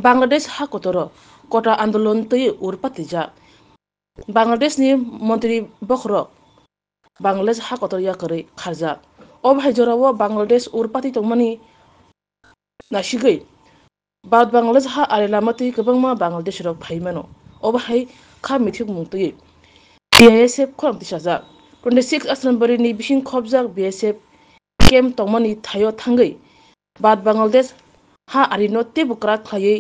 बांग्लादेश हाकतरो कोटा आंदोलन तय उरपातिजा बांग्लादेश नि मंत्री बखरो बांग्लादेश हाकतर याकरै खारजा अब हाइजराव बांग्लादेश उरपाति तंगमानि नासिगै बाद बांग्लादेश हा आरेलामति गोबांमा बांग्लादेश रक फाइमानो अब हाइ खा मिथिक मुंतयै BSF खम तिसाजा 26 असनबरी नि बिसिं खबजाक BSF केम तंगमानि थायो थांगै बाद बांग्लादेश हा आरिनो ते बुकरा खायै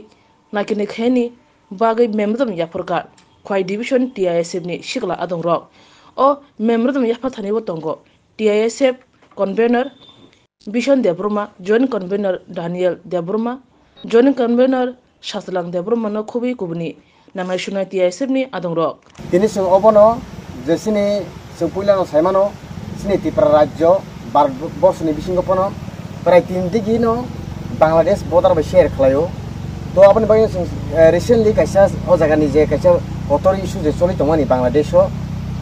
नागिरनाय खायनि बागै मेमदम याफरका खय डिविजन TISF नि सिगला आदं रक ओ मेमदम याफा थानायबो तंगो TISF convener Bishan Debbarma joint convener Daniel Debbarma joint convener शासलां देब्रमा न खुबै कुबनि नामाय सुनाय TISF नि आदं रक दिनै जों अबनो जेसिनि जों पुइलानो सायमानो सिनि त्रिपुरा राज्य भारतबर्षनि बिसिंगपनो प्राय 3 दिगिनो बांग्लादेश बॉर्डर बे शेयर खालायो तो अपन बाय रिसेंटली कैसा ओ जगहनि जे कैसा कतर इशू जे चलि दंमानि बांग्लादेश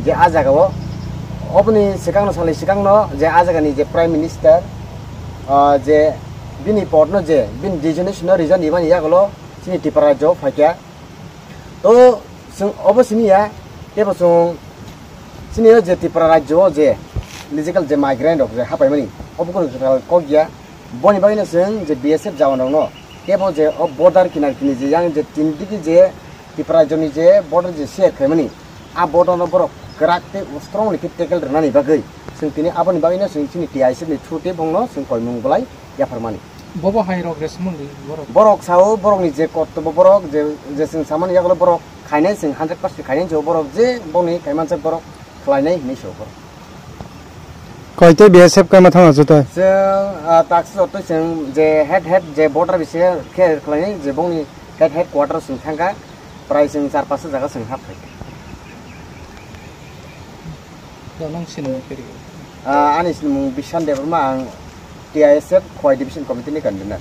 जे आ जगहव अपनी सिगांनो साले सिगांनो जे आ जगहनि जे प्राइम मिनिस्टर जे बिनि पटनो जे बिन डिजनेशन रिजन इबानि यागलो सिनि त्रिपुरा राज्य फाइका तो जों अबसिनिया तेबसों सिनि जे त्रिपुरा राज्य जे लिजिकल जे माइग्रेंट जे हापायमानि अबको को गया बनि बायनो जों जे BSF जावनाव न केबो जे बॉर्डर किनार किनि जे yang जे तिनदिगि जे त्रिपुरा राज्यनि जे बॉर्डर जे शेयर खायमानि आ बॉर्डर न बरक कराते स्ट्रंगलि टेकल रनानि बागै जों तिनि आबनि बागैनो जों सिनि TISF नि थ्रुते बंनो जों कयमुं बलाय याफरमानि बबो हाइरक रेसमोन्दै बरक साव बरकनि जे कर्तव्य बरक जे जों सामान यागलो बरक खायनाय जों 100% खायनाय जो बरक जे बनि खायमानसे बरक खालायनाय हिनिसो बरक कयते BSF का माथा जतो जों ताक्स जतो जों जे हेड जे बॉर्डर बिसे खेर खालायनाय जे बंनि हेड क्वार्टर जों थांगा प्राय जों 4-5 जागा जों हाबफाय दानंसिनो फेरि आनिसिन मुं बिशान देब्रमा आं TISF खय डिविजन कमिटिनि कन्वेनर